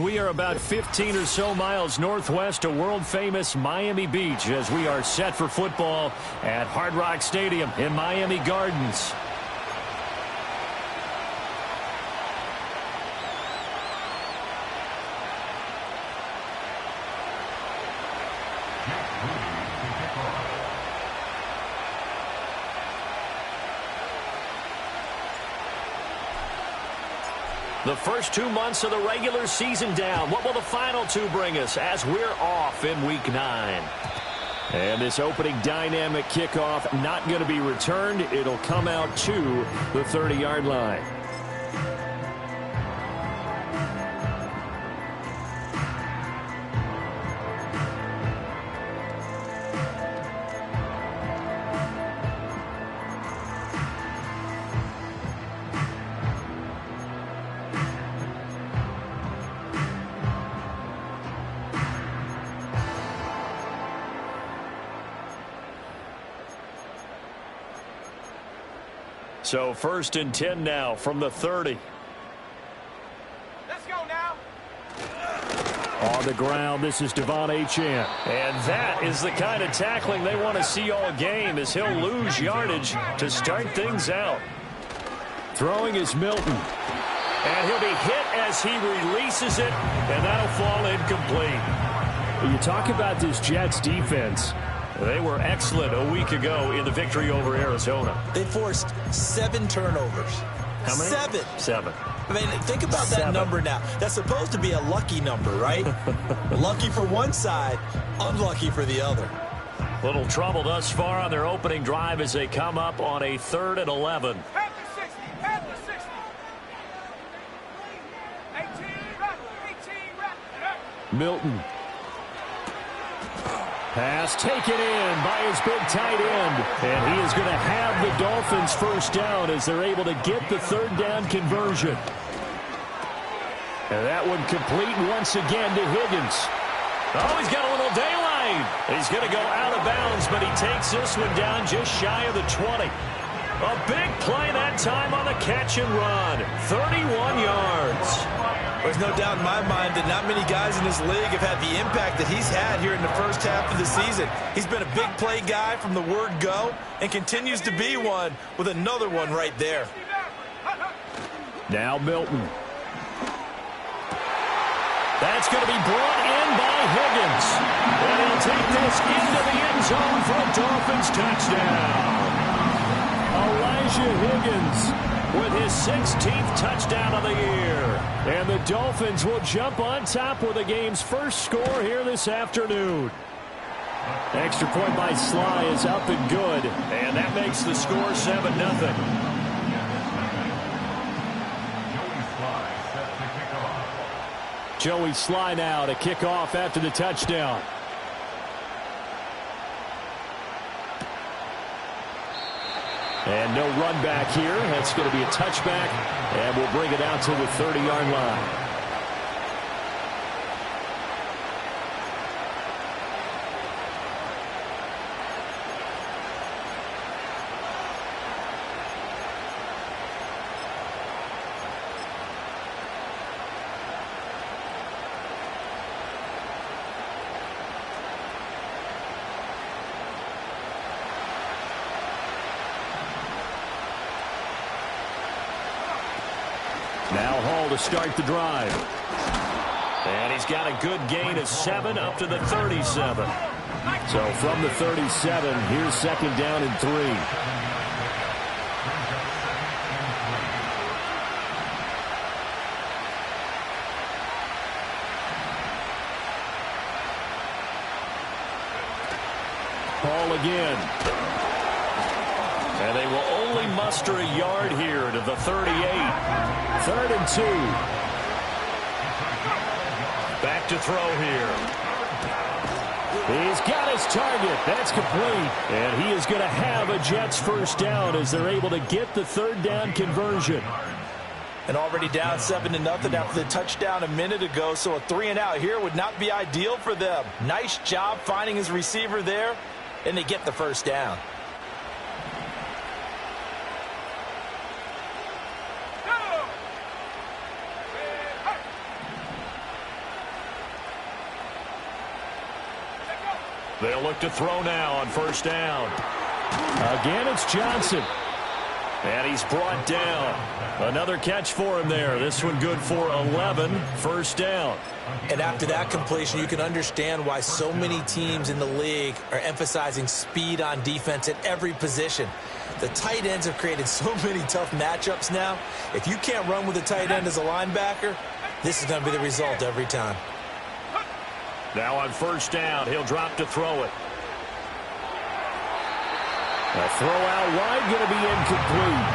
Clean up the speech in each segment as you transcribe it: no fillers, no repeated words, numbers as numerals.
We are about 15 or so miles northwest of world-famous Miami Beach as we are set for football at Hard Rock Stadium in Miami Gardens. The first 2 months of the regular season down. What will the final two bring us as we're off in Week 9? And this opening dynamic kickoff not going to be returned. It'll come out to the 30-yard line. So 1st and 10 now from the 30. Let's go now. On the ground, this is Devon Achane. And that is the kind of tackling they want to see all game as he'll lose yardage to start things out. Throwing is Milton. And he'll be hit as he releases it, and that'll fall incomplete. You talk about this Jets defense. They were excellent a week ago in the victory over Arizona. They forced 7 turnovers. How many? 7. I mean, think about that number now. That's supposed to be a lucky number, right? Lucky for one side, unlucky for the other. Little trouble thus far on their opening drive as they come up on a 3rd and 11. Head to 60. Head to 60. 18 rep. Milton. Pass taken in by his big tight end. And he is going to have the Dolphins first down as they're able to get the 3rd down conversion. And that one complete once again to Higgins. Oh, he's got a little daylight. He's going to go out of bounds, but he takes this one down just shy of the 20. A big play that time on the catch and run. 31 yards. There's no doubt in my mind that not many guys in this league have had the impact that he's had here in the first half of the season. He's been a big play guy from the word go and continues to be one with another one right there. Now Milton. That's going to be brought in by Higgins. And he'll take this into the end zone for a Dolphins touchdown. Elijah Higgins with his 16th touchdown of the year. And the Dolphins will jump on top with the game's first score here this afternoon. Extra point by Sly is up and good. And that makes the score 7-0. Joey Sly now to kick off after the touchdown. And no run back here. That's going to be a touchback. And we'll bring it out to the 30-yard line. Now Hall to start the drive. And he's got a good gain of 7 up to the 37. So from the 37, here's 2nd down and 3. Hall again. And they will only muster a yard here to the 38. 3rd and 2. Back to throw here. He's got his target. That's complete. And he is going to have a Jets first down as they're able to get the 3rd down conversion. And already down 7-0 after the touchdown a minute ago, so a 3-and-out here would not be ideal for them. Nice job finding his receiver there, and they get the first down. They'll look to throw now on first down. Again, it's Johnson. And he's brought down. Another catch for him there. This one good for 11, first down. And after that completion, you can understand why so many teams in the league are emphasizing speed on defense at every position. The tight ends have created so many tough matchups now. If you can't run with a tight end as a linebacker, this is going to be the result every time. Now on first down, he'll drop to throw it. A throw out wide, going to be incomplete.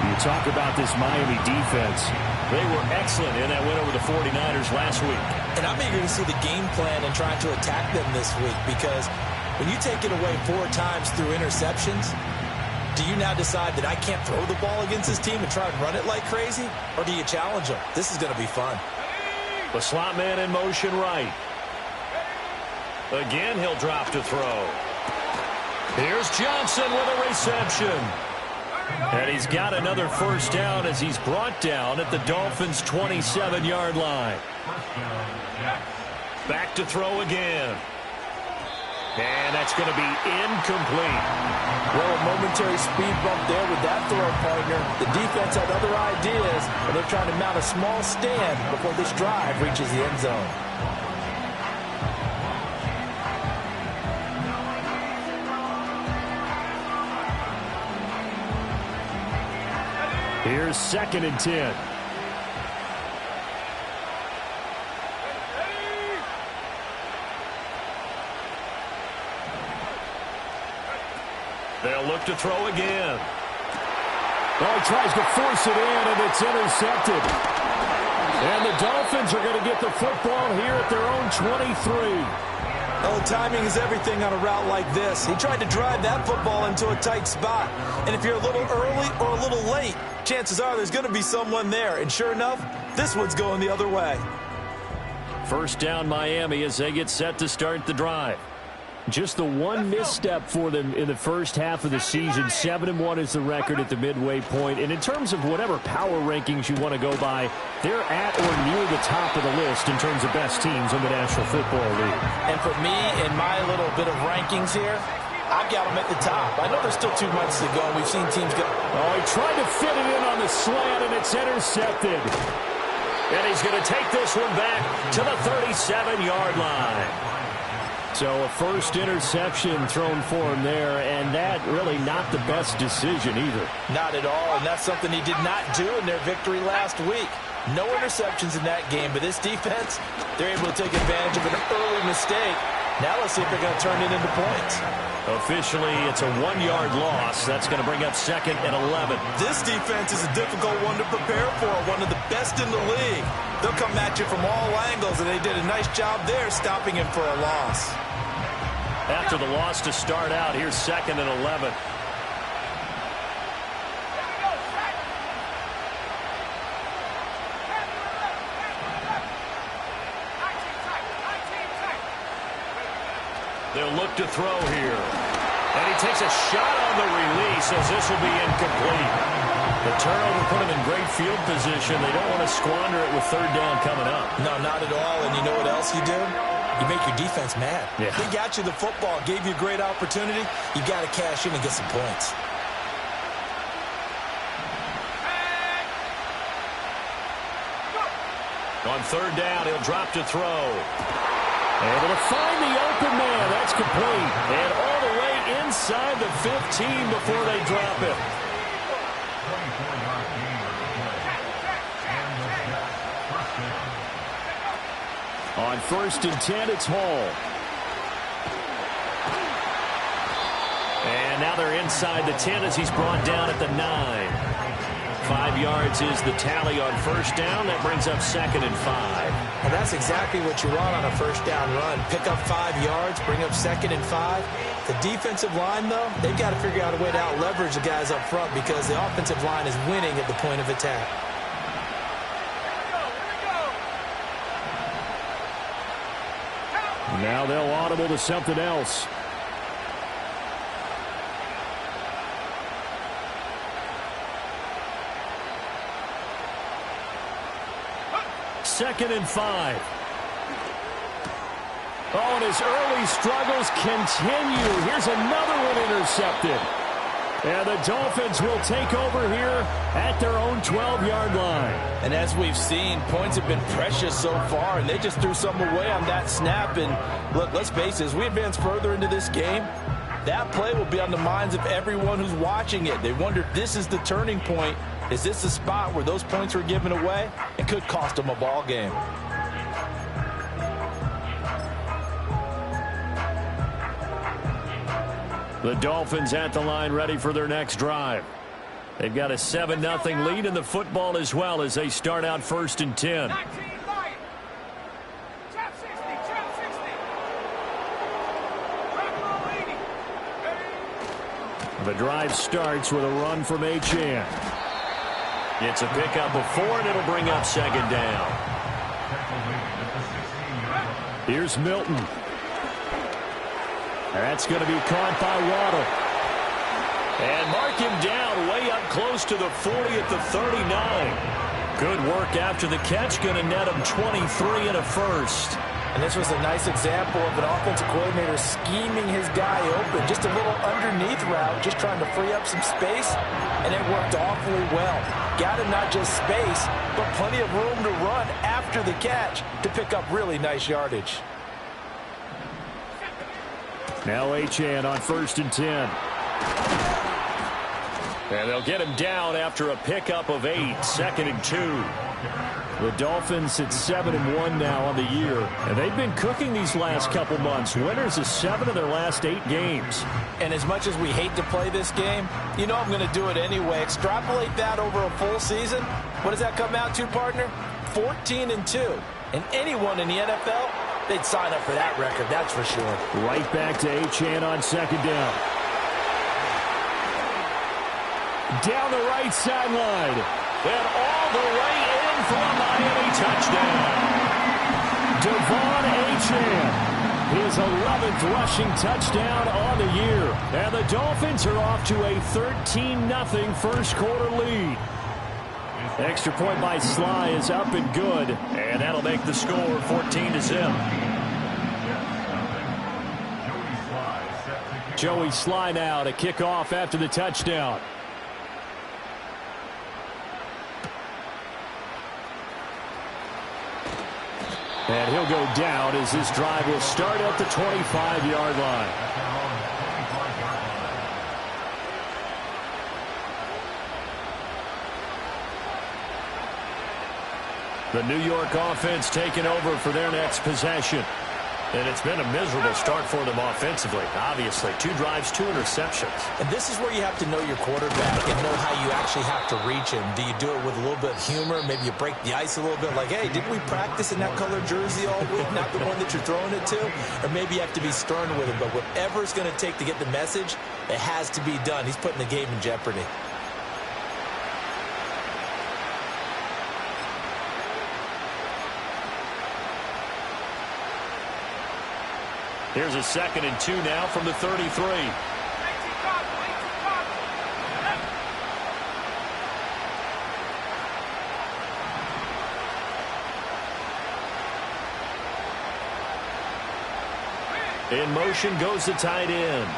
You talk about this Miami defense. They were excellent in that win over the 49ers last week. And I'm eager to see the game plan and trying to attack them this week, because when you take it away 4 times through interceptions, do you now decide that I can't throw the ball against this team and try and run it like crazy? Or do you challenge them? This is going to be fun. The slot man in motion right. Again, he'll drop to throw. Here's Johnson with a reception. And he's got another first down as he's brought down at the Dolphins' 27-yard line. Back to throw again. And that's going to be incomplete. Well, a momentary speed bump there with that throw, partner. The defense had other ideas, and they're trying to mount a small stand before this drive reaches the end zone. Here's 2nd and 10. They'll look to throw again. Oh, he tries to force it in, and it's intercepted. And the Dolphins are going to get the football here at their own 23. Oh, timing is everything on a route like this. He tried to drive that football into a tight spot. And if you're a little early or a little late, chances are there's going to be someone there. And sure enough, this one's going the other way. First down Miami as they get set to start the drive. Just the one misstep for them in the first half of the season. 7-1 is the record at the midway point. And in terms of whatever power rankings you want to go by, they're at or near the top of the list in terms of best teams in the National Football League. And for me, in my little bit of rankings here, I've got them at the top. I know there's still 2 months to go. We've seen teams go. Oh, he tried to fit it in on the slant, and it's intercepted. And he's going to take this one back to the 37-yard line. So a first interception thrown for him there, and that really not the best decision either. Not at all, and that's something he did not do in their victory last week. No interceptions in that game, but this defense, they're able to take advantage of an early mistake. Now let's see if they're going to turn it into points. Officially, it's a 1-yard loss. That's going to bring up 2nd and 11. This defense is a difficult one to prepare for, one of the best in the league. They'll come at you from all angles, and they did a nice job there stopping him for a loss. After the loss to start out, here's 2nd and 11. They'll look to throw here. And he takes a shot on the release as this will be incomplete. The turnover put him in great field position. They don't want to squander it with 3rd down coming up. No, not at all. And you know what else you do? You make your defense mad. Yeah. They got you the football, gave you a great opportunity. You got to cash in and get some points. On 3rd down, he'll drop to throw. Able to find the open man. That's complete. And all the way inside the 15 before they drop it. On 1st and 10, it's Hall. And now they're inside the 10 as he's brought down at the 9. 5 yards is the tally on first down. That brings up 2nd and 5. And that's exactly what you want on a first down run. Pick up 5 yards, bring up 2nd and 5. The defensive line, though, they've got to figure out a way to out-leverage the guys up front because the offensive line is winning at the point of attack. Now they'll audible to something else. Second and 5. Oh, and his early struggles continue. Here's another one intercepted. And the Dolphins will take over here at their own 12-yard line. And as we've seen, points have been precious so far, and they just threw some away on that snap. And look, let's face it, as we advance further into this game, that play will be on the minds of everyone who's watching it. They wonder, this is the turning point. Is this the spot where those points were given away? It could cost them a ball game. The Dolphins at the line ready for their next drive. They've got a 7-0 lead in the football as well as they start out 1st and 10. The drive starts with a run from Achane. It's a pickup of 4, and it'll bring up 2nd down. Here's Milton. That's going to be caught by Waddle. And mark him down way up close to the 40 at the 39. Good work after the catch. Going to net him 23 and a first. And this was a nice example of an offensive coordinator scheming his guy open. Just a little underneath route, just trying to free up some space. And it worked awfully well. Got him not just space, but plenty of room to run after the catch to pick up really nice yardage. Now Achane on 1st and 10. And they'll get him down after a pickup of 8, 2nd and 2. The Dolphins at 7-1 now on the year. And they've been cooking these last couple months. Winners of 7 of their last 8 games. And as much as we hate to play this game, you know I'm going to do it anyway. Extrapolate that over a full season. What does that come out to, partner? 14 and 2. And anyone in the NFL, they'd sign up for that record, that's for sure. Right back to Achane on 2nd down. Down the right sideline. And all the way in for a Miami touchdown. Devon Achane, his 11th rushing touchdown on the year. And the Dolphins are off to a 13-0 first quarter lead. Extra point by Sly is up and good. And that'll make the score 14-0. Joey Sly now to kick off after the touchdown. And he'll go down as this drive will start at the 25-yard line. The New York offense taking over for their next possession. And it's been a miserable start for them offensively. Obviously, 2 drives, 2 interceptions. And this is where you have to know your quarterback and know how you actually have to reach him. Do you do it with a little bit of humor? Maybe you break the ice a little bit. Like, hey, didn't we practice in that color jersey all week? Not the one that you're throwing it to? Or maybe you have to be stern with him. But whatever it's going to take to get the message, it has to be done. He's putting the game in jeopardy. Here's a 2nd and 2 now from the 33. In motion goes the tight end.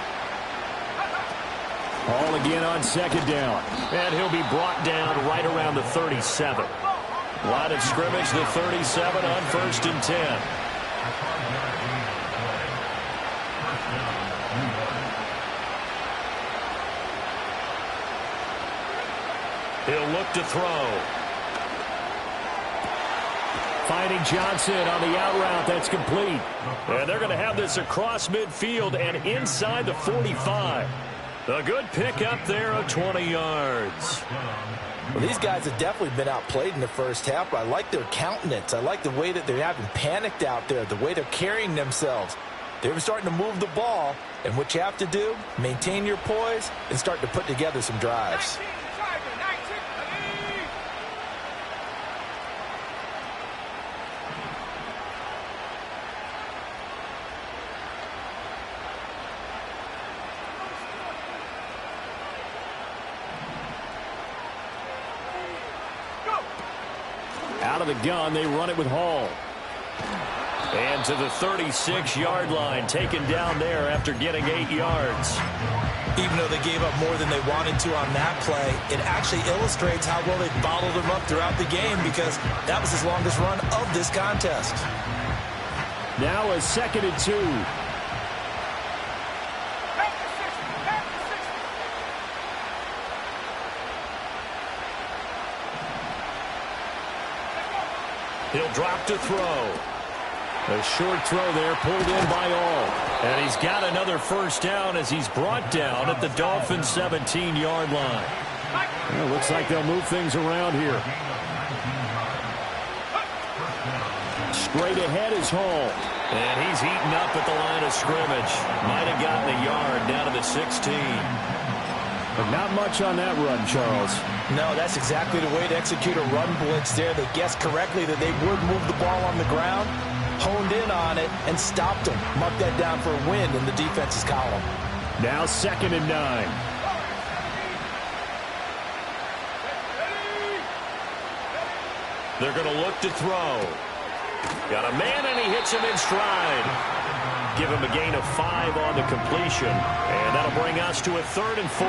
All again on 2nd down. And he'll be brought down right around the 37. Line of scrimmage, the 37 on 1st and 10. He'll look to throw. Finding Johnson on the out route. That's complete. And they're going to have this across midfield and inside the 45. A good pickup there of 20 yards. Well, these guys have definitely been outplayed in the first half, but I like their countenance. I like the way that they're having panicked out there, the way they're carrying themselves. They're starting to move the ball, and what you have to do, maintain your poise and start to put together some drives. Out of the gun, they run it with Hall. And to the 36-yard line, taken down there after getting 8 yards. Even though they gave up more than they wanted to on that play, it actually illustrates how well they bottled him up throughout the game because that was his longest run of this contest. Now a 2nd and 2. He'll drop to throw. A short throw there pulled in by all. And he's got another first down as he's brought down at the Dolphins' 17-yard line. Well, looks like they'll move things around here. Straight ahead is Hall. And he's eaten up at the line of scrimmage. Might have gotten a yard down to the 16. But not much on that run, Charles. No, that's exactly the way to execute a run blitz there. They guessed correctly that they would move the ball on the ground, honed in on it, and stopped them. Mark that down for a win in the defense's column. Now 2nd and 9. They're going to look to throw. Got a man, and he hits him in stride. Give him a gain of 5 on the completion. And that'll bring us to a 3rd and 4.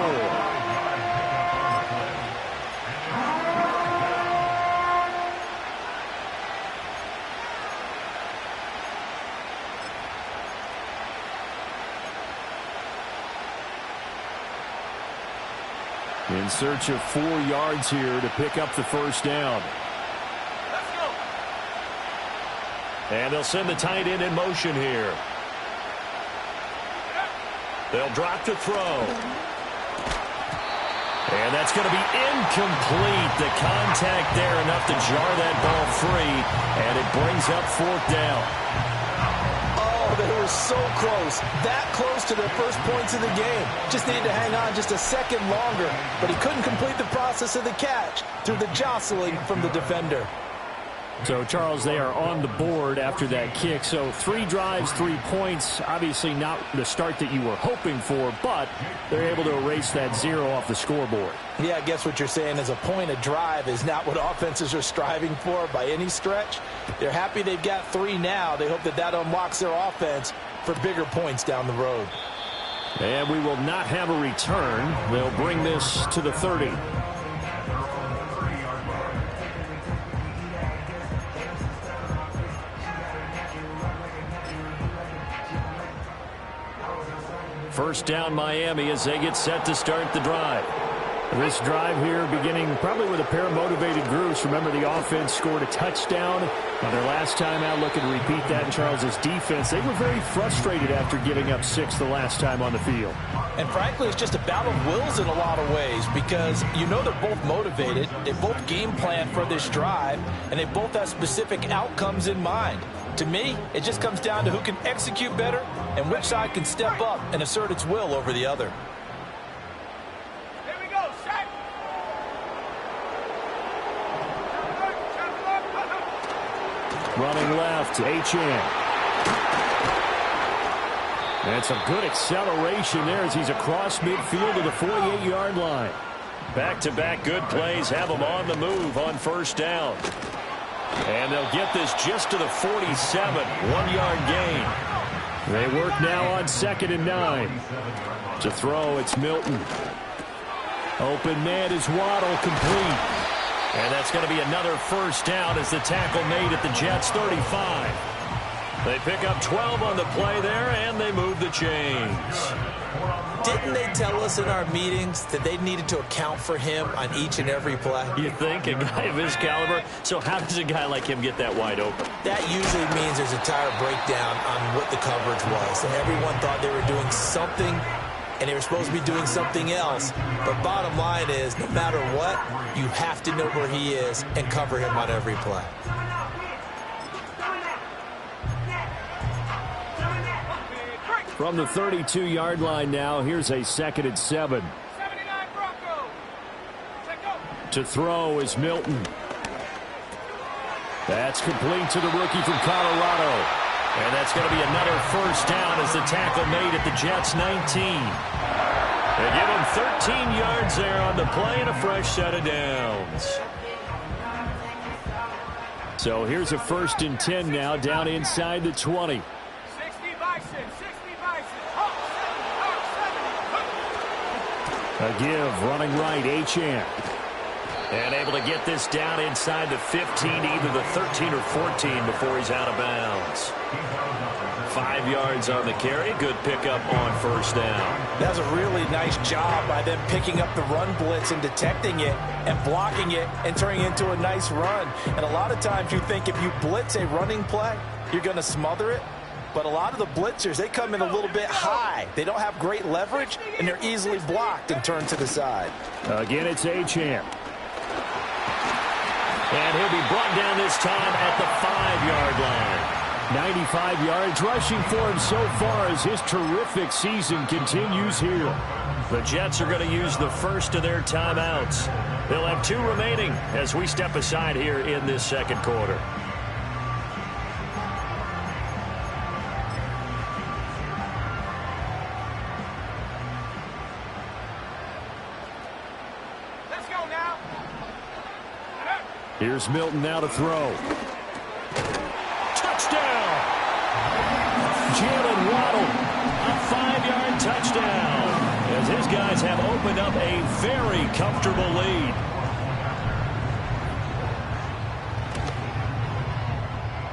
In search of 4 yards here to pick up the first down. Let's go. And they'll send the tight end in motion here. They'll drop to throw. And that's going to be incomplete. The contact there enough to jar that ball free. And it brings up 4th down. Oh, they were so close. That close to their first points of the game. Just needed to hang on just a second longer. But he couldn't complete the process of the catch through the jostling from the defender. So, Charles, they are on the board after that kick. So 3 drives, 3 points. Obviously not the start that you were hoping for, but they're able to erase that 0 off the scoreboard. Yeah, I guess what you're saying is a point a drive is not what offenses are striving for by any stretch. They're happy they've got 3 now. They hope that that unlocks their offense for bigger points down the road. And we will not have a return. They'll bring this to the 30. First down Miami as they get set to start the drive. This drive here beginning probably with a pair of motivated groups. Remember, the offense scored a touchdown on their last time out. Looking to repeat that in Charles's defense. They were very frustrated after giving up 6 the last time on the field. And frankly, it's just a battle of wills in a lot of ways because you know they're both motivated. They both game plan for this drive, and they both have specific outcomes in mind. To me, it just comes down to who can execute better and which side can step up and assert its will over the other. Here we go, set. Running left, H.N. And some good acceleration there as he's across midfield to the 48-yard line. Back-to-back good plays have him on the move on first down. And they'll get this just to the 47, 1-yard gain. They work now on 2nd and 9. To throw, it's Milton. Open man is Waddle, complete. And that's going to be another first down as the tackle made at the Jets' 35. They pick up 12 on the play there, and they move the chains. Didn't they tell us in our meetings that they needed to account for him on each and every play? You think, a guy of his caliber? So how does a guy like him get that wide open? That usually means there's a tire breakdown on what the coverage was. And everyone thought they were doing something, and they were supposed to be doing something else. But bottom line is, no matter what, you have to know where he is and cover him on every play. From the 32-yard line now, here's a 2nd and 7. 79 Broncos. Set go. To throw is Milton. That's complete to the rookie from Colorado. And that's going to be another first down as the tackle made at the Jets' 19. They give him 13 yards there on the play and a fresh set of downs. So here's a 1st and 10 now, down inside the 20. 60 Bison, 60 Bison. A give, running right, Achane. And able to get this down inside the 15, either the 13 or 14 before he's out of bounds. 5 yards on the carry. Good pickup on 1st down. That was a really nice job by them picking up the run blitz and detecting it and blocking it and turning it into a nice run. And a lot of times you think if you blitz a running play, you're going to smother it. But a lot of the blitzers, they come in a little bit high. They don't have great leverage, and they're easily blocked and turned to the side. Again, it's Achane. And he'll be brought down this time at the 5-yard line. 95 yards rushing for him so far as his terrific season continues here. The Jets are going to use the first of their timeouts. They'll have 2 remaining as we step aside here in this 2nd quarter. Let's go now. Here's Milton now to throw. Touchdown! Jalen Waddle, a 5-yard touchdown, as his guys have opened up a very comfortable lead.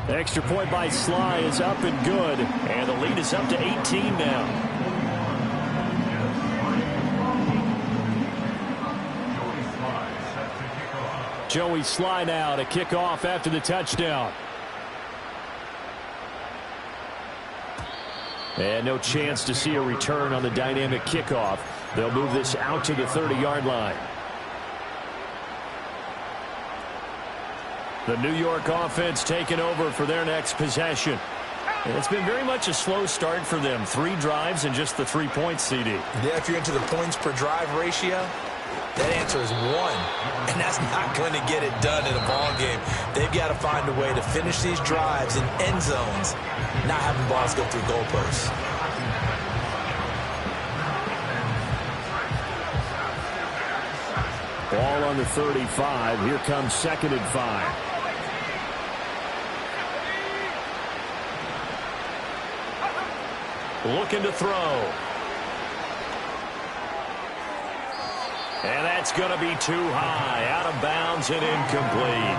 The extra point by Sly is up and good, and the lead is up to 18 now. Joey Sly now to kick off after the touchdown. And no chance to see a return on the dynamic kickoff. They'll move this out to the 30-yard line. The New York offense taking over for their next possession. And it's been very much a slow start for them. 3 drives and just the 3 points, CD. Yeah, if you're into the points per drive ratio, that answer is 1. And that's not going to get it done in a ball game. They've got to find a way to finish these drives in end zones, not having balls go through goalposts. Ball on the 35. Here comes 2nd and 5. Looking to throw. And that's going to be too high. Out of bounds and incomplete.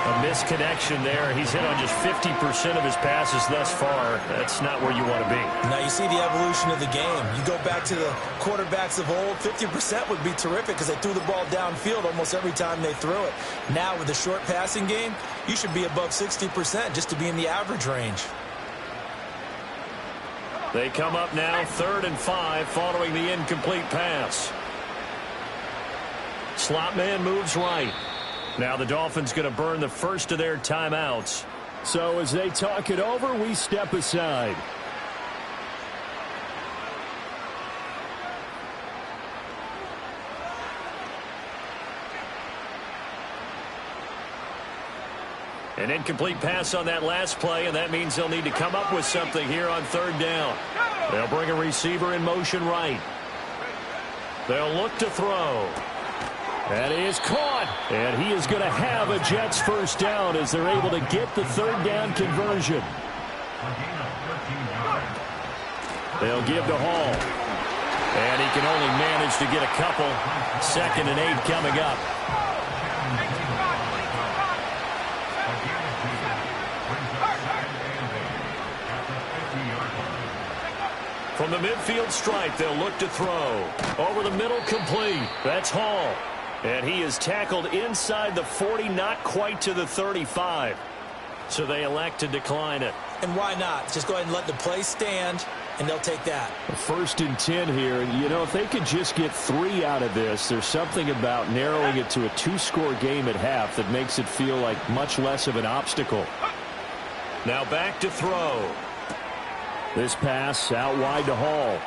A misconnection there. He's hit on just 50% of his passes thus far. That's not where you want to be. Now you see the evolution of the game. You go back to the quarterbacks of old, 50% would be terrific because they threw the ball downfield almost every time they threw it. Now with the short passing game, you should be above 60% just to be in the average range. They come up now 3rd and 5 following the incomplete pass. Slot man moves right. Now the Dolphins going to burn the first of their timeouts. So as they talk it over, we step aside. An incomplete pass on that last play, and that means they'll need to come up with something here on 3rd down. They'll bring a receiver in motion right. They'll look to throw. And he is caught. And he is going to have a Jets first down as they're able to get the 3rd down conversion. They'll give to Hall. And he can only manage to get a couple. 2nd and 8 coming up. From the midfield stripe, they'll look to throw. Over the middle, complete. That's Hall. And he is tackled inside the 40, not quite to the 35. So they elect to decline it. And why not? Just go ahead and let the play stand, and they'll take that. 1st and 10 here. You know, if they could just get 3 out of this, there's something about narrowing it to a 2-score game at half that makes it feel like much less of an obstacle. Now back to throw. This pass out wide to Hall.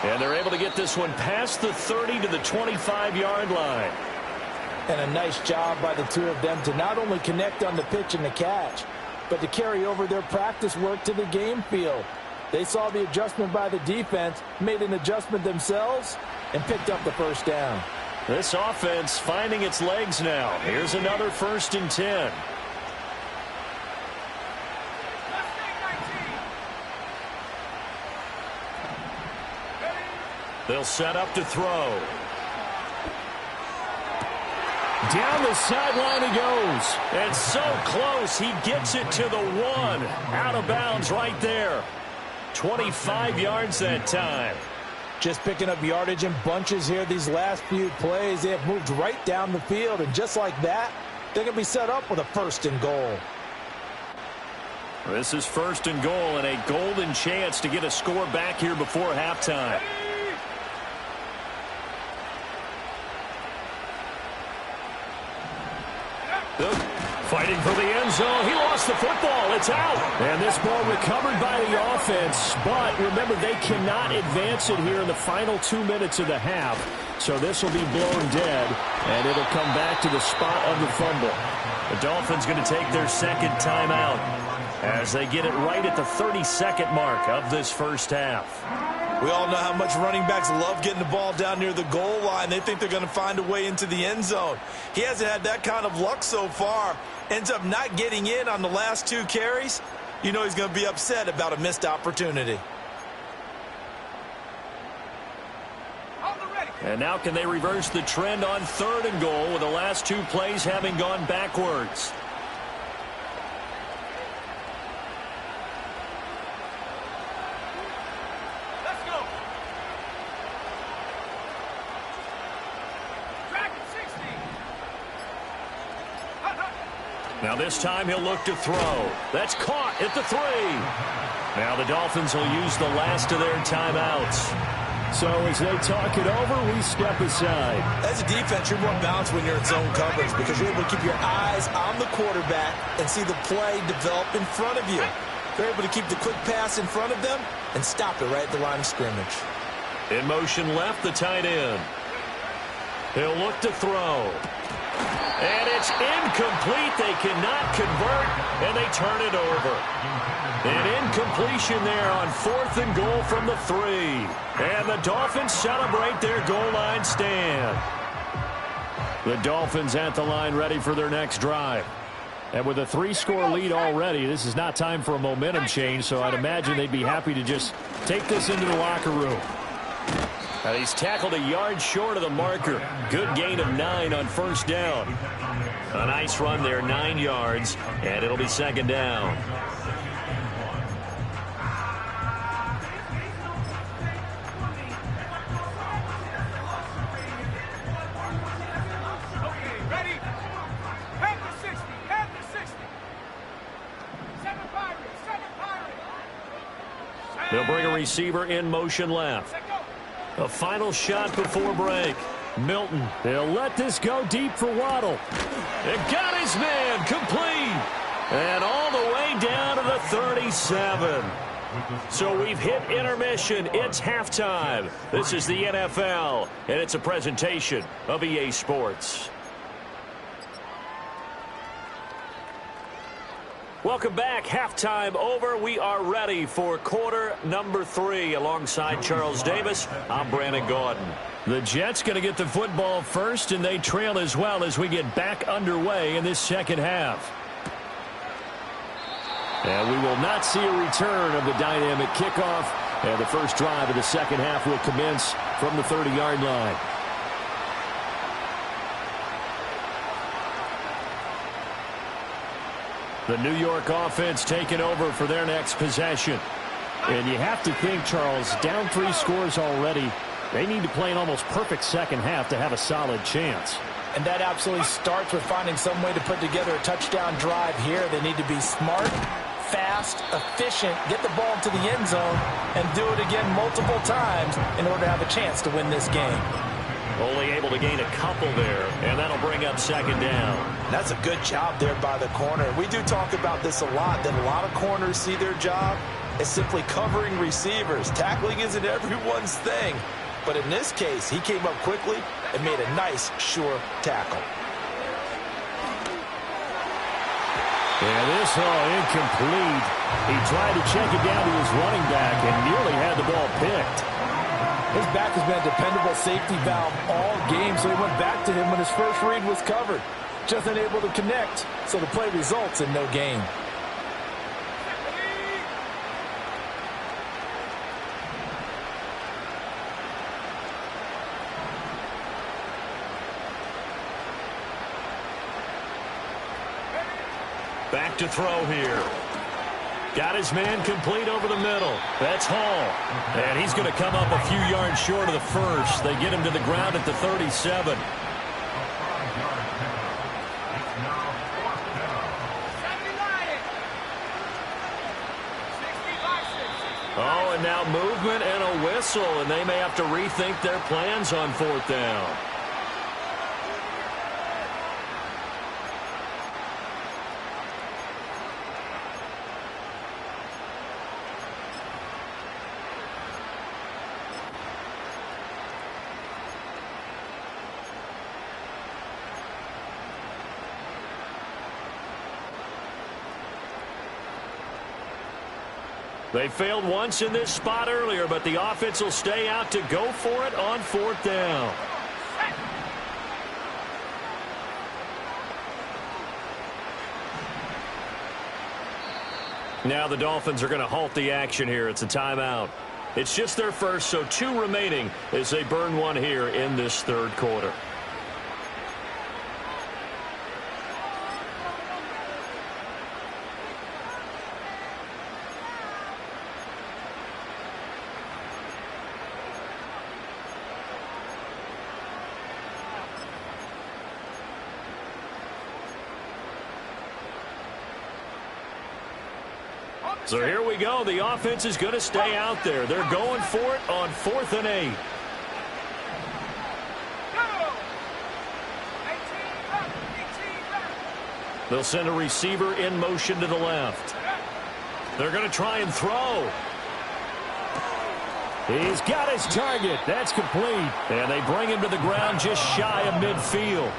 And they're able to get this one past the 30 to the 25-yard line. And a nice job by the 2 of them to not only connect on the pitch and the catch, but to carry over their practice work to the game field. They saw the adjustment by the defense, made an adjustment themselves, and picked up the first down. This offense finding its legs now. Here's another 1st and 10. They'll set up to throw. Down the sideline he goes. And so close, he gets it to the 1. Out of bounds right there. 25 yards that time. Just picking up yardage in bunches here these last few plays. They have moved right down the field, and just like that, they're going to be set up with a 1st and goal. This is 1st and goal and a golden chance to get a score back here before halftime. Fighting for the end zone. He lost the football. It's out. And this ball recovered by the offense. But remember, they cannot advance it here in the final 2 minutes of the half. So this will be blown dead, and it'll come back to the spot of the fumble. The Dolphins going to take their 2nd timeout as they get it right at the 32nd mark of this first half. We all know how much running backs love getting the ball down near the goal line. They think they're going to find a way into the end zone. He hasn't had that kind of luck so far. Ends up not getting in on the last 2 carries. You know he's going to be upset about a missed opportunity. And now can they reverse the trend on 3rd and goal with the last 2 plays having gone backwards? Now this time he'll look to throw. That's caught at the 3. Now the Dolphins will use the last of their timeouts. So as they talk it over, we step aside. As a defense, you're more balanced when you're in zone coverage because you're able to keep your eyes on the quarterback and see the play develop in front of you. They're able to keep the quick pass in front of them and stop it right at the line of scrimmage. In motion left, the tight end. He'll look to throw. And it's incomplete. They cannot convert, and they turn it over. An incompletion there on 4th and goal from the 3. And the Dolphins celebrate their goal line stand. The Dolphins at the line ready for their next drive. And with a 3-score lead already, this is not time for a momentum change, so I'd imagine they'd be happy to just take this into the locker room. And he's tackled a yard short of the marker. Good gain of 9 on 1st down. A nice run there, 9 yards, and it'll be 2nd down. They'll bring a receiver in motion left. A final shot before break. Milton, they'll let this go deep for Waddle. It got his man complete. And all the way down to the 37. So we've hit intermission. It's halftime. This is the NFL, and it's a presentation of EA Sports. Welcome back. Halftime over. We are ready for quarter number 3. Alongside Charles Davis, I'm Brandon Gordon. The Jets going to get the football first, and they trail as well as we get back underway in this second half. And we will not see a return of the dynamic kickoff. And the first drive of the second half will commence from the 30-yard line. The New York offense taking over for their next possession. And you have to think, Charles, down 3 scores already. They need to play an almost perfect second half to have a solid chance. And that absolutely starts with finding some way to put together a touchdown drive here. They need to be smart, fast, efficient, get the ball to the end zone, and do it again multiple times in order to have a chance to win this game. Only able to gain a couple there, and that'll bring up 2nd down. That's a good job there by the corner. We do talk about this a lot, that a lot of corners see their job as simply covering receivers. Tackling isn't everyone's thing. But in this case, he came up quickly and made a nice, sure tackle. And this incomplete. He tried to check it down to his running back and nearly had the ball picked. His back has been a dependable safety valve all game, so he went back to him when his first read was covered. Just unable to connect, so the play results in no gain. Back to throw here. Got his man complete over the middle. That's Hall. And he's going to come up a few yards short of the first. They get him to the ground at the 37. Oh, and now movement and a whistle, and they may have to rethink their plans on 4th down. They failed once in this spot earlier, but the offense will stay out to go for it on 4th down. Now the Dolphins are going to halt the action here. It's a timeout. It's just their first, so 2 remaining as they burn one here in this 3rd quarter. So here we go. The offense is going to stay out there. They're going for it on 4th and 8. They'll send a receiver in motion to the left. They're going to try and throw. He's got his target. That's complete. And they bring him to the ground just shy of midfield.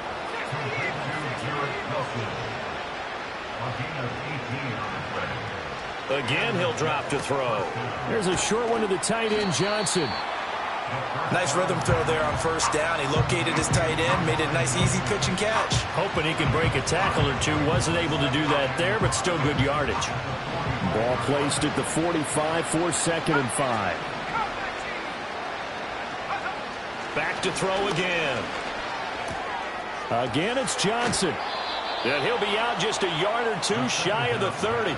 Again, he'll drop to throw. There's a short one to the tight end, Johnson. Nice rhythm throw there on 1st down. He located his tight end, made it a nice easy pitch and catch. Hoping he can break a tackle or two. Wasn't able to do that there, but still good yardage. Ball placed at the 45 for 2nd and 5. Back to throw again. Again, it's Johnson. And he'll be out just a yard or 2 shy of the 30.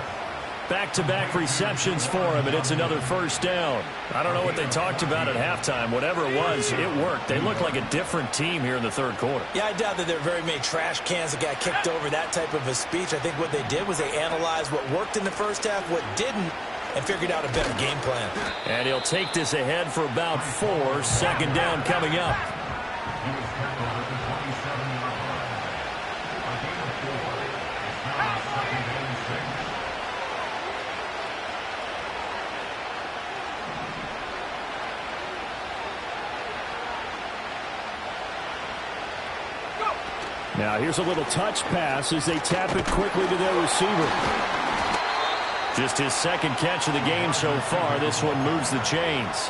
Back-to-back receptions for him, and it's another 1st down. I don't know what they talked about at halftime. Whatever it was, it worked. They look like a different team here in the 3rd quarter. Yeah, I doubt that there are very many trash cans that got kicked over, that type of a speech. I think what they did was they analyzed what worked in the 1st half, what didn't, and figured out a better game plan. And he'll take this ahead for about 4. 2nd down coming up. Now here's a little touch pass as they tap it quickly to their receiver. Just his 2nd catch of the game so far. This one moves the chains.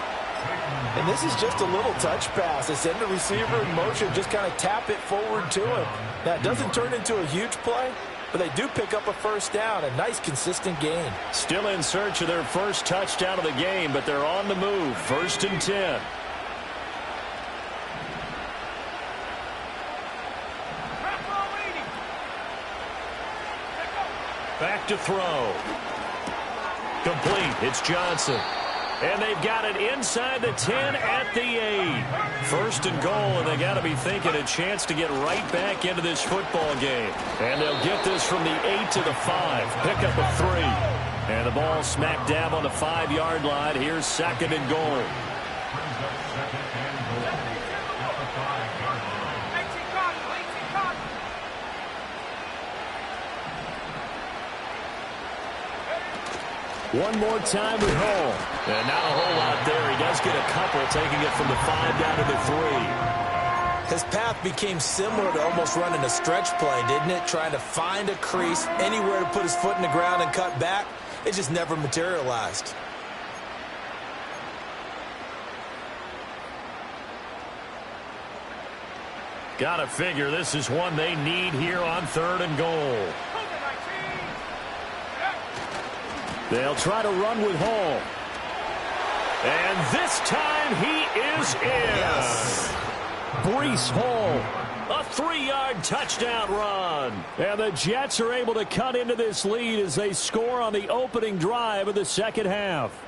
And this is just a little touch pass. They send the receiver in motion, just kind of tap it forward to him. Now, it doesn't turn into a huge play, but they do pick up a 1st down. A nice, consistent gain. Still in search of their first touchdown of the game, but they're on the move. 1st and 10. Back to throw. Complete. It's Johnson. And they've got it inside the 10 at the 8. 1st and goal, and they got to be thinking a chance to get right back into this football game. And they'll get this from the 8 to the 5. Pick up a 3. And the ball smack dab on the 5-yard line. Here's 2nd and goal. One more time with Hall. And not a whole lot there. He does get a couple, taking it from the 5 down to the 3. His path became similar to almost running a stretch play, didn't it? Trying to find a crease, anywhere to put his foot in the ground and cut back. It just never materialized. Gotta figure this is one they need here on 3rd and goal. They'll try to run with Hall. And this time he is in. Yes. Breece Hall, a 3-yard touchdown run. And the Jets are able to cut into this lead as they score on the opening drive of the second half.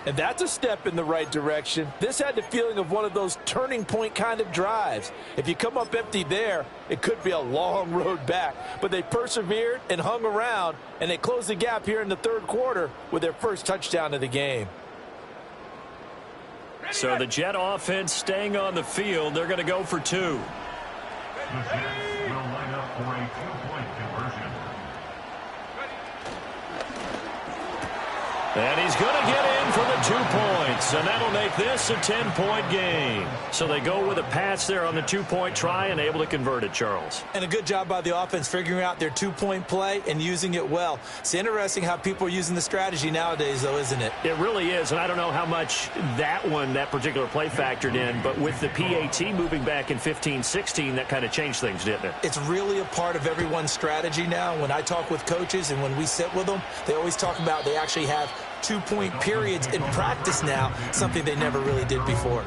And that's a step in the right direction. This had the feeling of one of those turning point kind of drives. If you come up empty there, it could be a long road back. But they persevered and hung around, and they closed the gap here in the 3rd quarter with their first touchdown of the game. So the Jet offense staying on the field. They're going to go for 2. The Jets will line up for a 2-point conversion. And he's going to get in for the 2 points, and that'll make this a 10-point game. So they go with a pass there on the 2-point try and able to convert it, Charles. And a good job by the offense figuring out their 2-point play and using it well. It's interesting how people are using the strategy nowadays, though, isn't it? It really is, and I don't know how much that particular play factored in, but with the PAT moving back in 15-16, that kind of changed things, didn't it? It's really a part of everyone's strategy now. When I talk with coaches and when we sit with them, they always talk about they actually have 2-point periods in practice now, something they never really did before.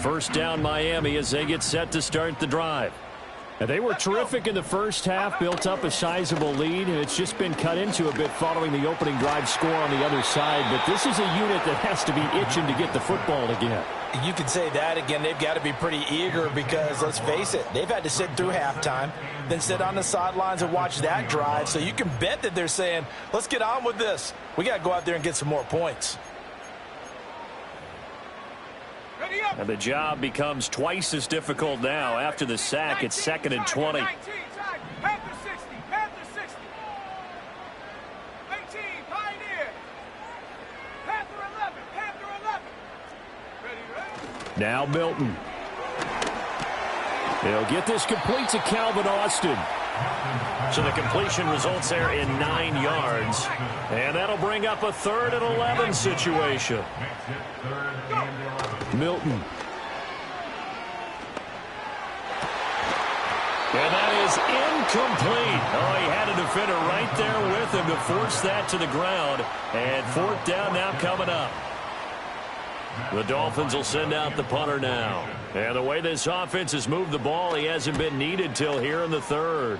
First down Miami as they get set to start the drive. And they were terrific in the first half, built up a sizable lead, and it's just been cut into a bit following the opening drive score on the other side. But this is a unit that has to be itching to get the football again. You can say that again. They've got to be pretty eager because, let's face it, they've had to sit through halftime, then sit on the sidelines and watch that drive. So you can bet that they're saying, let's get on with this. We got to go out there and get some more points. And the job becomes twice as difficult now. After the sack, it's 2nd and 20. Panther 60, Panther 60. 18, Pioneer. Panther 11, Panther 11. Ready. Now Milton. He'll get this complete to Calvin Austin. So the completion results there in 9 yards. And that'll bring up a 3rd and 11 situation. Milton. And that is incomplete. Oh, he had a defender right there with him to force that to the ground. And 4th down now coming up. The Dolphins will send out the punter now. And the way this offense has moved the ball, he hasn't been needed till here in the 3rd.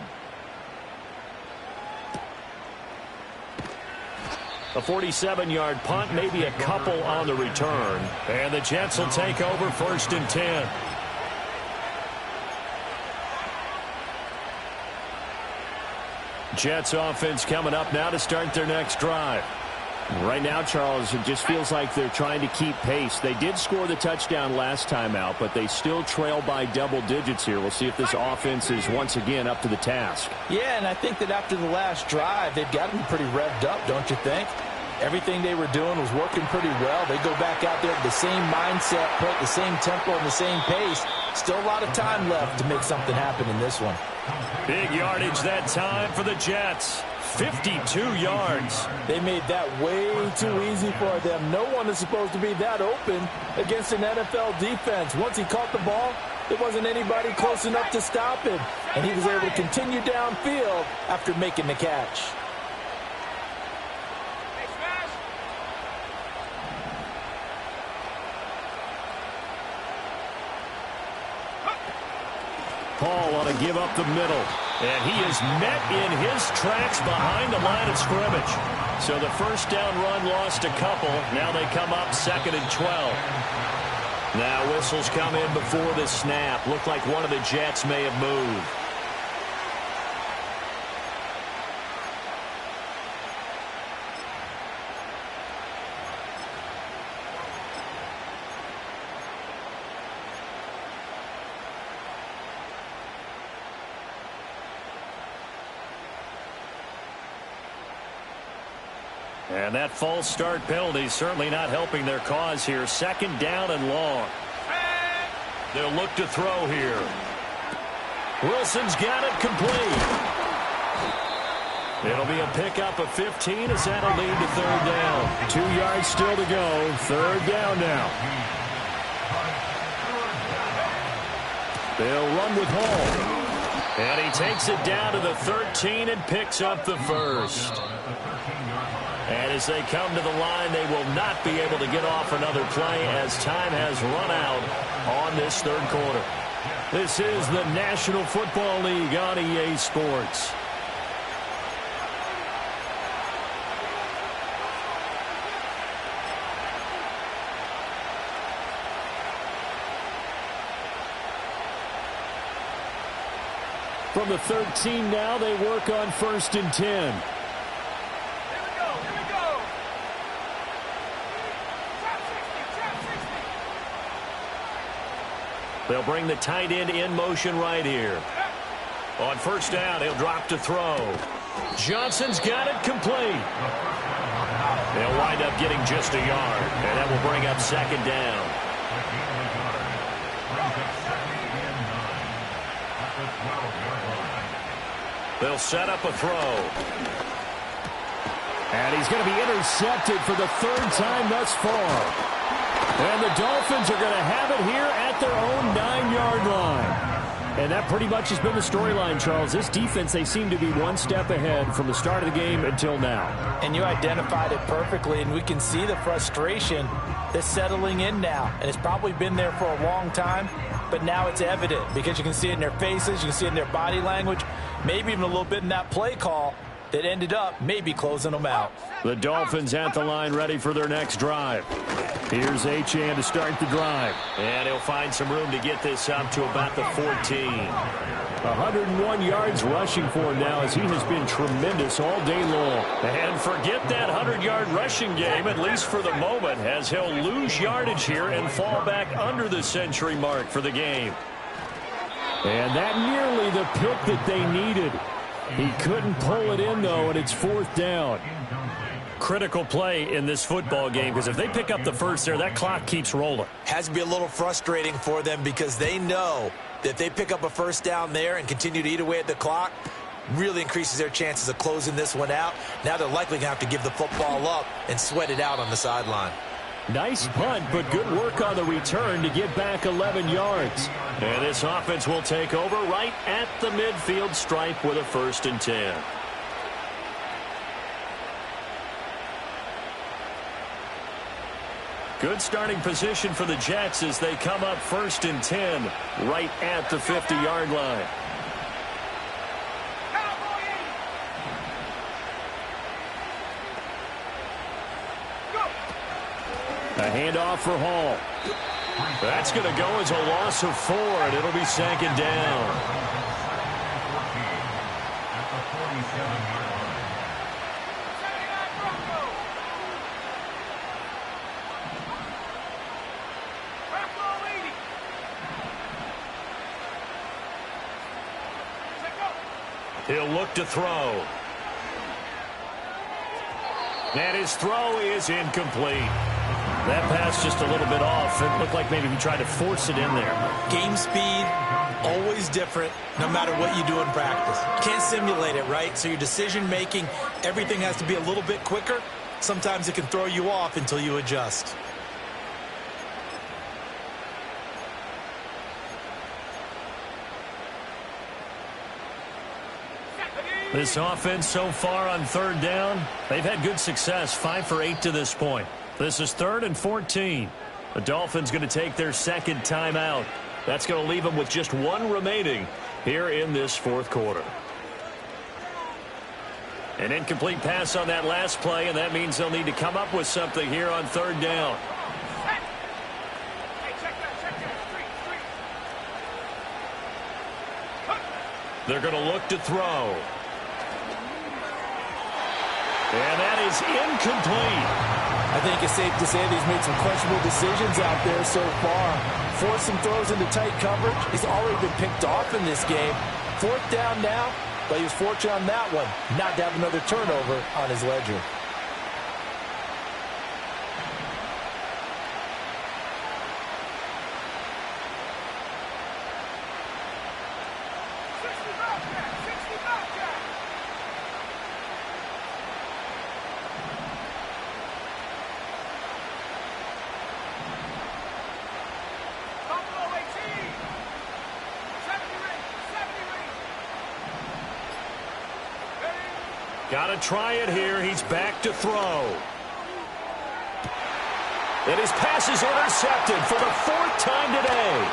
A 47-yard punt, maybe a couple on the return. And the Jets will take over 1st and 10. Jets offense coming up now to start their next drive. Right now, Charles, it just feels like they're trying to keep pace. They did score the touchdown last time out, but they still trail by double digits here. We'll see if this offense is once again up to the task. Yeah, and I think that after the last drive, they've got to be pretty revved up, don't you think? Everything they were doing was working pretty well. They go back out there with the same mindset, put the same tempo and the same pace. Still a lot of time left to make something happen in this one. Big yardage that time for the Jets. 52 yards. They made that way too easy for them. No one is supposed to be that open against an NFL defense. Once he caught the ball, there wasn't anybody close enough to stop him. And he was able to continue downfield after making the catch. Paul want to give up the middle. And he is met in his tracks behind the line of scrimmage. So the first down run lost a couple. Now they come up 2nd and 12. Now whistles come in before the snap. Looked like one of the Jets may have moved. And that false start penalty certainly not helping their cause here. 2nd down and long. They'll look to throw here. Wilson's got it complete. It'll be a pickup of 15 as that'll lead to third down. 2 yards still to go. Third down now. They'll run with Hall. And he takes it down to the 13 and picks up the first. And as they come to the line, they will not be able to get off another play as time has run out on this third quarter. This is the National Football League on EA Sports. From the 13 now, they work on 1st and 10. Here we go. Trap 60. They'll bring the tight end in motion right here. On 1st down, he'll drop to throw. Johnson's got it complete. They'll wind up getting just a yard, and that will bring up 2nd down. They'll set up a throw. And he's going to be intercepted for the 3rd time thus far. And the Dolphins are going to have it here at their own 9-yard line. And that pretty much has been the storyline, Charles. This defense, they seem to be one step ahead from the start of the game until now. And you identified it perfectly, and we can see the frustration that's settling in now. And it's probably been there for a long time, but now it's evident because you can see it in their faces, you can see it in their body language, maybe even a little bit in that play call that ended up maybe closing them out. The Dolphins at the line ready for their next drive. Here's Achane to start the drive. And he'll find some room to get this up to about the 14. 101 yards rushing for him now as he has been tremendous all day long. And forget that 100-yard rushing game, at least for the moment, as he'll lose yardage here and fall back under the century mark for the game. And that nearly the pick that they needed. He couldn't pull it in, though, and it's 4th down. Critical play in this football game because if they pick up the first there, that clock keeps rolling. Has to be a little frustrating for them because they know that if they pick up a 1st down there and continue to eat away at the clock, really increases their chances of closing this one out. Now they're likely going to have to give the football up and sweat it out on the sideline. Nice punt, but good work on the return to get back 11 yards. And this offense will take over right at the midfield stripe with a 1st and 10. Good starting position for the Jets as they come up 1st and 10 right at the 50-yard line. A handoff for Hall. That's going to go as a loss of 4, and it'll be 2nd down. He'll look to throw. And his throw is incomplete. That pass just a little bit off. It looked like maybe he tried to force it in there. Game speed, always different, no matter what you do in practice. Can't simulate it, right? So your decision-making, everything has to be a little bit quicker. Sometimes it can throw you off until you adjust. This offense so far on 3rd down, they've had good success, 5 for 8 to this point. This is 3rd and 14. The Dolphins going to take their 2nd timeout. That's going to leave them with just 1 remaining here in this 4th quarter. An incomplete pass on that last play, and that means they'll need to come up with something here on 3rd down. They're going to look to throw. And that is incomplete. I think it's safe to say that he's made some questionable decisions out there so far. Forced some throws into tight coverage. He's already been picked off in this game. 4th down now, but he was fortunate on that one not to have another turnover on his ledger. Got to try it here. He's back to throw. And his pass is intercepted for the 4th time today.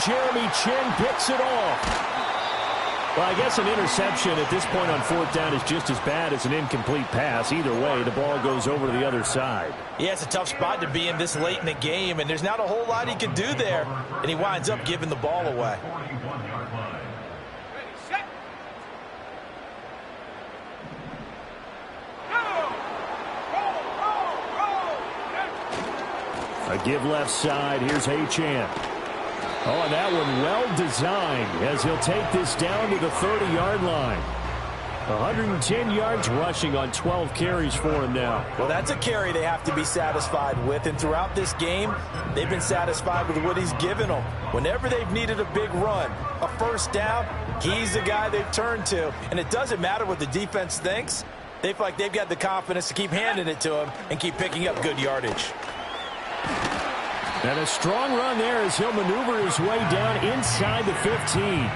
Jeremy Chin picks it off. Well, I guess an interception at this point on 4th down is just as bad as an incomplete pass. Either way, the ball goes over to the other side. Yeah, it's a tough spot to be in this late in the game, and there's not a whole lot he can do there. And he winds up giving the ball away. A give left side. Here's Achane. Oh, and that one well designed as he'll take this down to the 30-yard line. 110 yards rushing on 12 carries for him now. Well, that's a carry they have to be satisfied with. And throughout this game, they've been satisfied with what he's given them. Whenever they've needed a big run, a 1st down, he's the guy they've turned to. And it doesn't matter what the defense thinks. They feel like they've got the confidence to keep handing it to him and keep picking up good yardage. And a strong run there as he'll maneuver his way down inside the 15.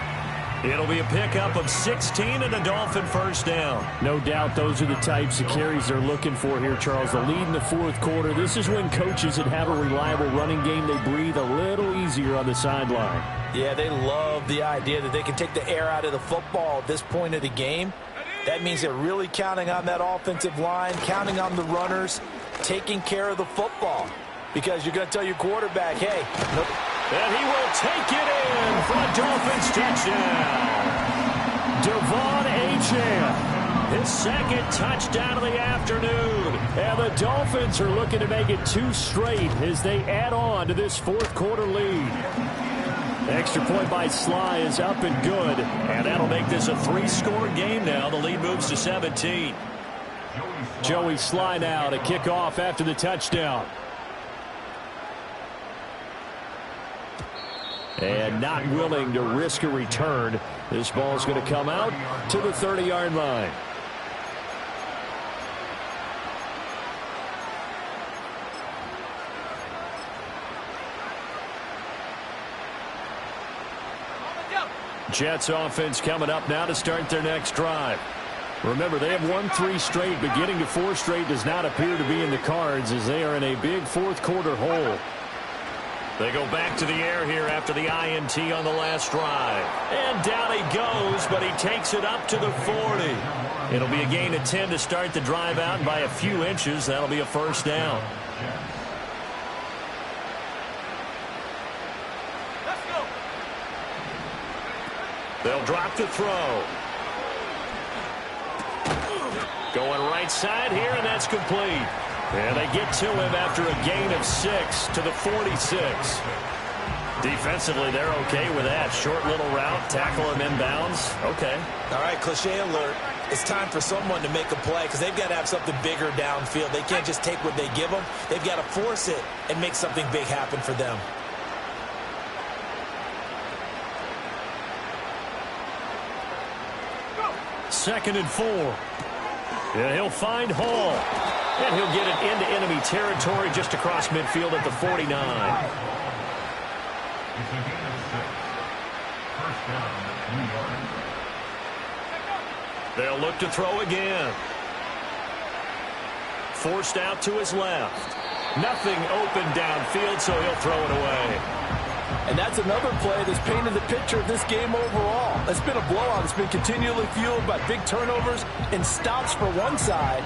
It'll be a pickup of 16 and a Dolphin 1st down. No doubt those are the types of carries they're looking for here, Charles. The lead in the 4th quarter. This is when coaches that have a reliable running game, they breathe a little easier on the sideline. Yeah, they love the idea that they can take the air out of the football at this point of the game. That means they're really counting on that offensive line, counting on the runners, taking care of the football. Because you're going to tell your quarterback, hey, nope. And he will take it in for a Dolphins touchdown. Devon Achane, his 2nd touchdown of the afternoon. And the Dolphins are looking to make it 2 straight as they add on to this 4th quarter lead. Extra point by Sly is up and good. And that'll make this a 3-score game now. The lead moves to 17. Joey Sly now to kick off after the touchdown. And not willing to risk a return. This ball's going to come out to the 30-yard line. Jets offense coming up now to start their next drive. Remember, they have won 3 straight, but getting to 4 straight does not appear to be in the cards as they are in a big 4th quarter hole. They go back to the air here after the INT on the last drive. And down he goes, but he takes it up to the 40. It'll be a gain of 10 to start the drive out, and by a few inches, that'll be a 1st down. Let's go. They'll drop the throw. Going right side here, and that's complete. And they get to him after a gain of 6 to the 46. Defensively, they're okay with that. Short little route, tackle him inbounds. Okay. All right, cliche alert. It's time for someone to make a play because they've got to have something bigger downfield. They can't just take what they give them. They've got to force it and make something big happen for them. Go. 2nd and 4. And he'll find Hall. And he'll get it into enemy territory just across midfield at the 49. They'll look to throw again. Forced out to his left. Nothing open downfield, so he'll throw it away. And that's another play that's painted the picture of this game overall. It's been a blowout. It's been continually fueled by big turnovers and stops for one side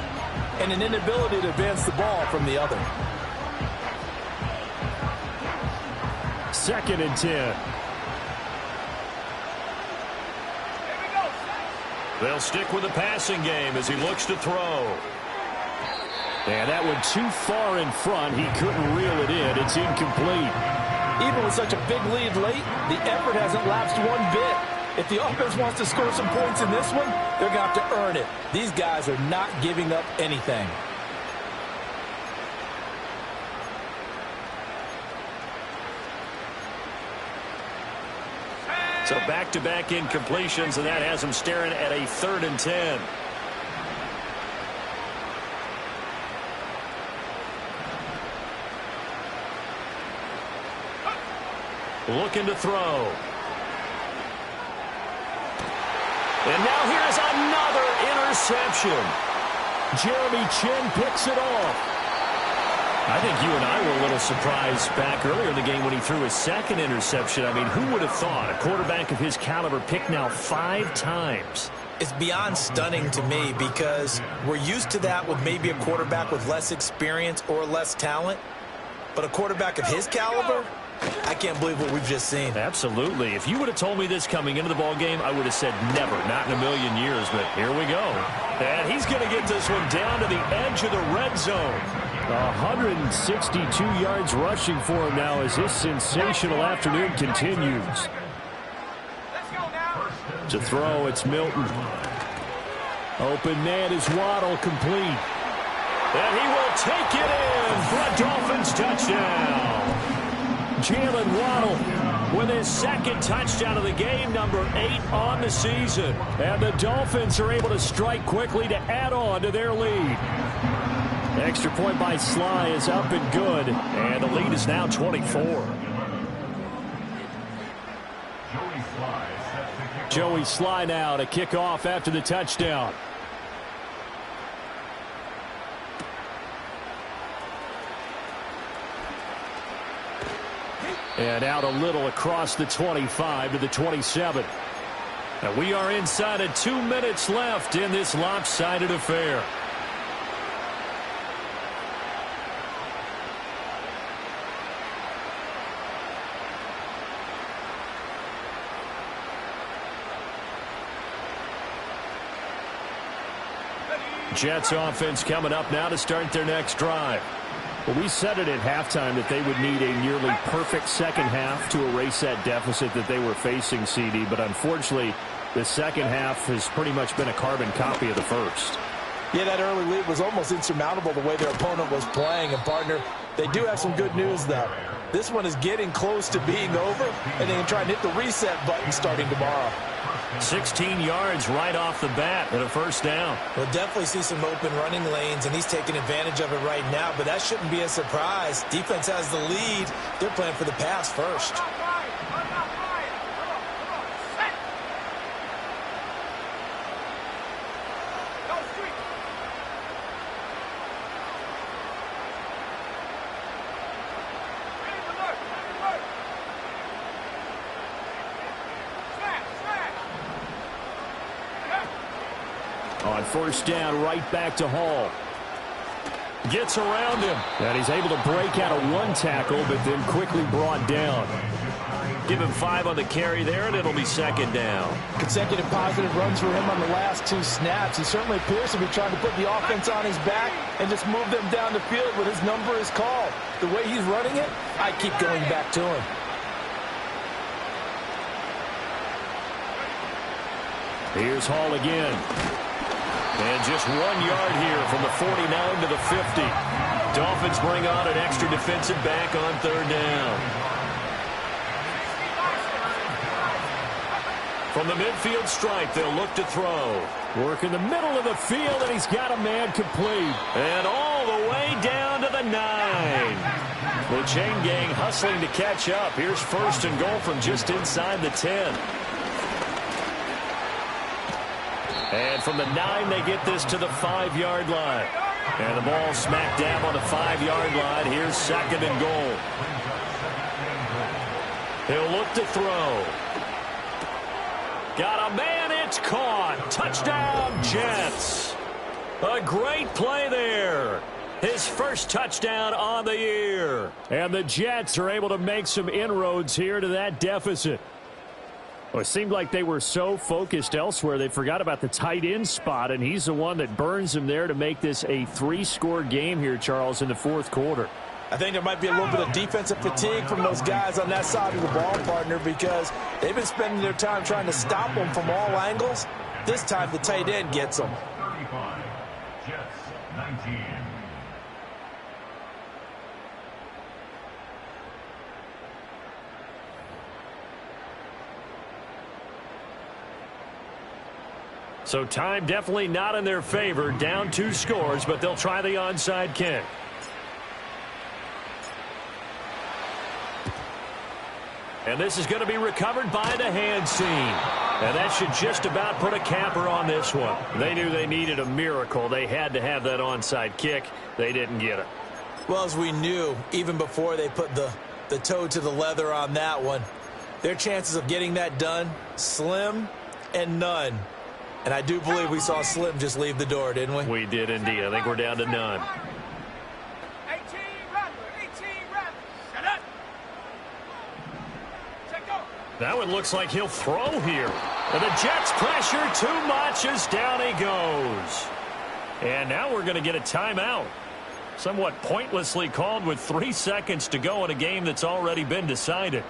and an inability to advance the ball from the other. 2nd and 10. They'll stick with the passing game as he looks to throw. And that one too far in front. He couldn't reel it in. It's incomplete. Even with such a big lead late, the effort hasn't lapsed one bit. If the offense wants to score some points in this one, they're going to have to earn it. These guys are not giving up anything. So back-to-back incompletions, and that has them staring at a 3rd and 10. Looking to throw. And now here's another interception. Jeremy Chin picks it off. I think you and I were a little surprised back earlier in the game when he threw his 2nd interception. I mean, who would have thought a quarterback of his caliber picked now 5 times? It's beyond stunning to me because we're used to that with maybe a quarterback with less experience or less talent. But a quarterback of his caliber, I can't believe what we've just seen. Absolutely. If you would have told me this coming into the ball game, I would have said never, not in a million years. But here we go. And he's going to get this one down to the edge of the red zone. 162 yards rushing for him now as this sensational afternoon continues. Let's go now. To throw, it's Milton. Open man is Waddle, complete. And he will take it in for a Dolphins touchdown. Jalen Waddle with his 2nd touchdown of the game, number 8 on the season. And the Dolphins are able to strike quickly to add on to their lead. Extra point by Sly is up and good, and the lead is now 24. Joey Sly now to kick off after the touchdown. And out a little across the 25 to the 27. And we are inside of 2 minutes left in this lopsided affair. Jets offense coming up now to start their next drive. Well, we said it at halftime that they would need a nearly perfect second half to erase that deficit that they were facing, CD. But unfortunately, the second half has pretty much been a carbon copy of the first. Yeah, that early lead was almost insurmountable the way their opponent was playing. And, partner, they do have some good news, though. This one is getting close to being over, and they can try and hit the reset button starting tomorrow. 16 yards right off the bat and a first down. We'll definitely see some open running lanes, and he's taking advantage of it right now, but that shouldn't be a surprise. Defense has the lead. They're playing for the pass first. On first down, right back to Hall. Gets around him. And he's able to break out of one tackle, but then quickly brought down. Give him 5 on the carry there, and it'll be second down. Consecutive positive runs for him on the last 2 snaps. He certainly appears to be trying to put the offense on his back and just move them down the field when his number is called. The way he's running it, I keep going back to him. Here's Hall again. And just 1 yard here from the 49 to the 50. Dolphins bring on an extra defensive back on third down. From the midfield stripe, they'll look to throw. Work in the middle of the field, and he's got a man complete. And all the way down to the 9. The chain gang hustling to catch up. Here's first and goal from just inside the 10. And from the 9, they get this to the 5-yard line. And the ball smack dab on the 5-yard line. Here's second and goal. He'll look to throw. Got a man, it's caught. Touchdown, Jets. A great play there. His first touchdown on the year. And the Jets are able to make some inroads here to that deficit. Well, it seemed like they were so focused elsewhere, they forgot about the tight end spot, and he's the one that burns them there to make this a 3-score game here, Charles, in the fourth quarter. I think there might be a little bit of defensive fatigue from those guys on that side of the ball, partner, because they've been spending their time trying to stop them from all angles. This time the tight end gets them. 35, Jets 19. So time definitely not in their favor. Down 2 scores, but they'll try the onside kick. And this is going to be recovered by the hands team. And that should just about put a capper on this one. They knew they needed a miracle. They had to have that onside kick. They didn't get it. Well, as we knew, even before they put the toe to the leather on that one, their chances of getting that done, slim and none. And I do believe we saw Slim just leave the door, didn't we? We did indeed. I think we're down to none. 18 run. Shut up. Check go. That one looks like he'll throw here. And the Jets pressure too much as down he goes. And now we're going to get a timeout. Somewhat pointlessly called with 3 seconds to go in a game that's already been decided.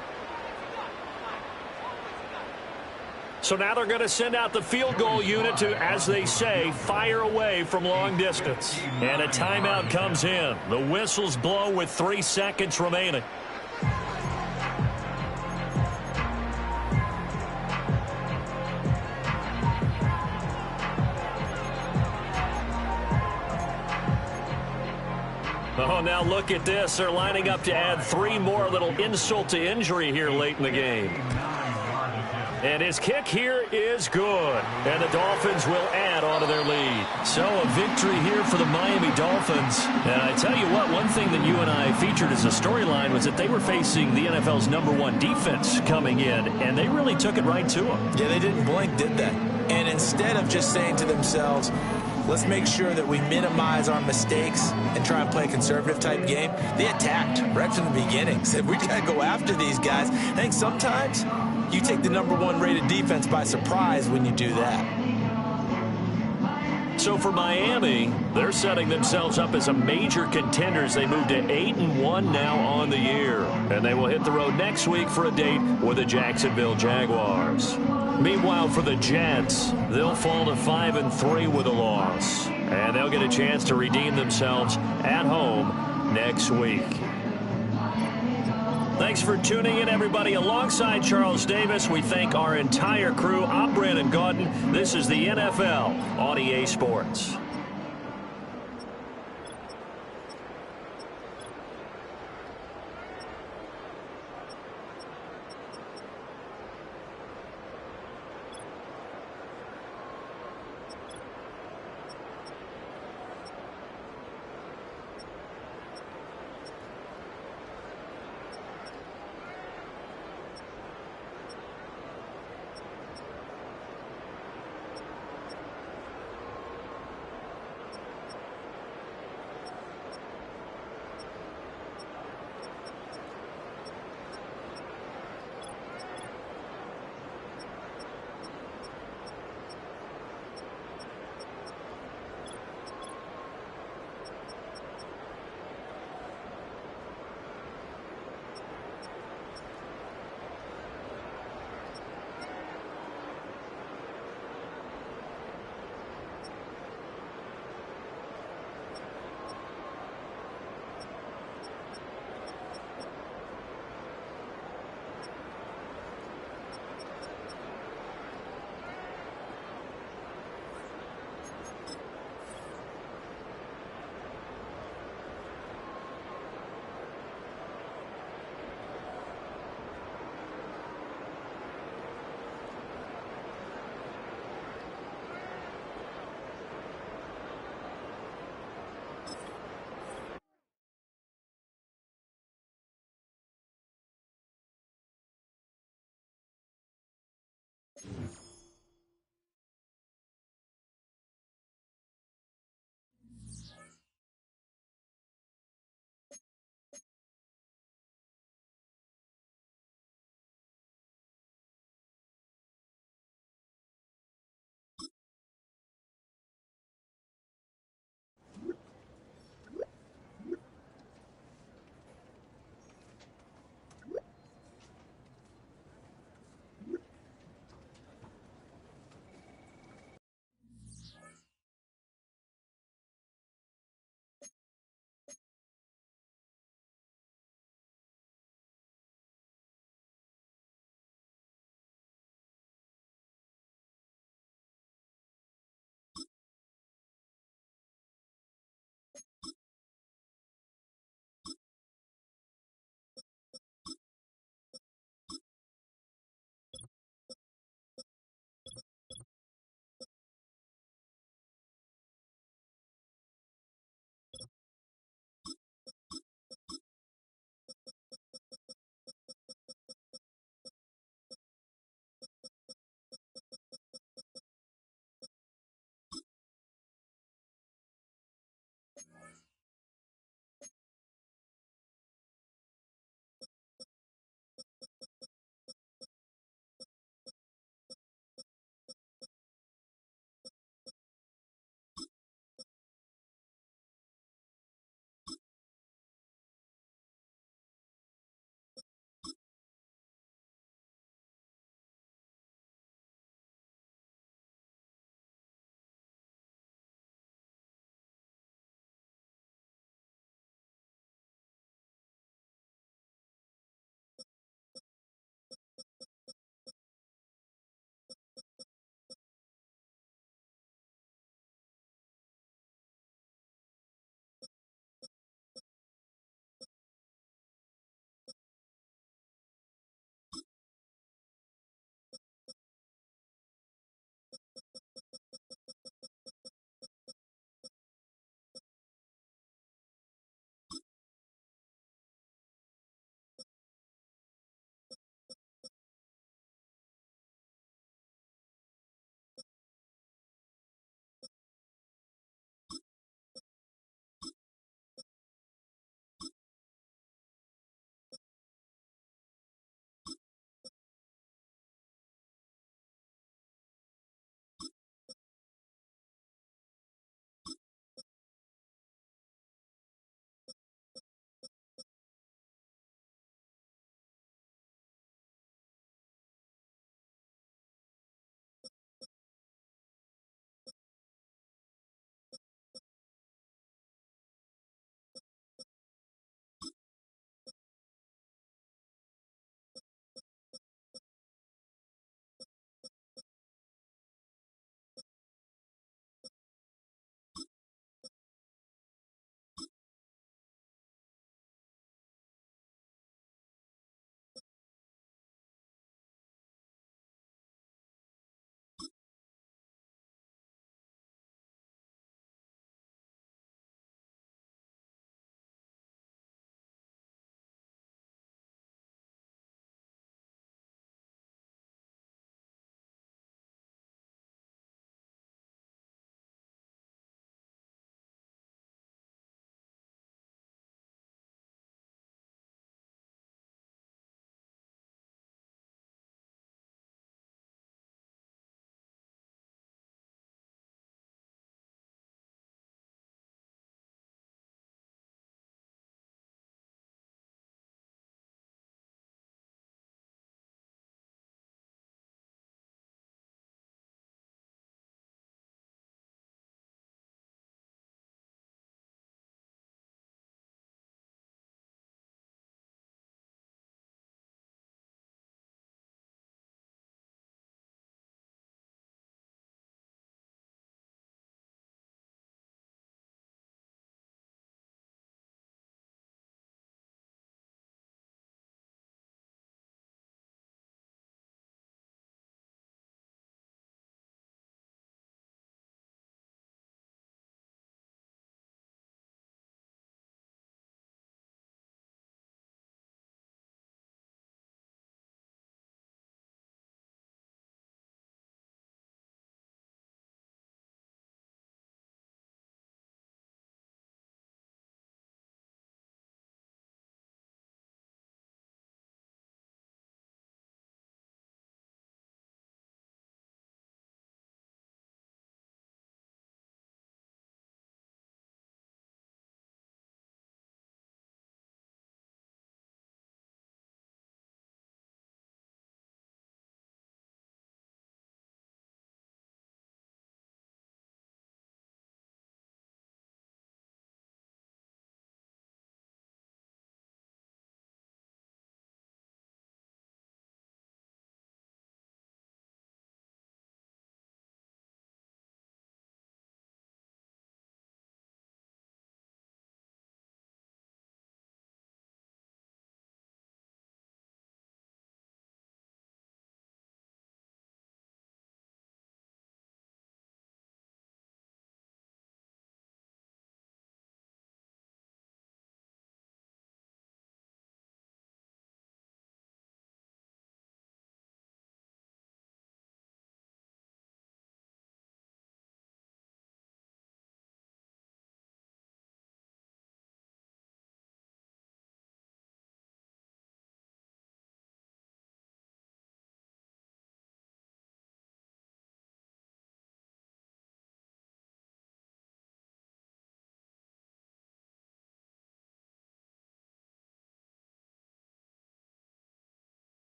So now they're going to send out the field goal unit to, as they say, fire away from long distance. And a timeout comes in. The whistles blow with 3 seconds remaining. Oh, now look at this. They're lining up to add 3 more, little insult to injury here late in the game. And his kick here is good. And the Dolphins will add on to their lead. So a victory here for the Miami Dolphins. And I tell you what, one thing that you and I featured as a storyline was that they were facing the NFL's #1 defense coming in. And they really took it right to them. Yeah, they didn't blink, did they? And instead of just saying to themselves, let's make sure that we minimize our mistakes and try and play a conservative-type game, they attacked right from the beginning. Said, we got to go after these guys. I think sometimes you take the #1 rated defense by surprise when you do that. So for Miami, they're setting themselves up as a major contender as they move to 8-1 now on the year. And they will hit the road next week for a date with the Jacksonville Jaguars. Meanwhile, for the Jets, they'll fall to 5-3 with a loss. And they'll get a chance to redeem themselves at home next week. Thanks for tuning in, everybody. Alongside Charles Davis, we thank our entire crew. I'm Brandon Gaudin. This is the NFL on EA Sports.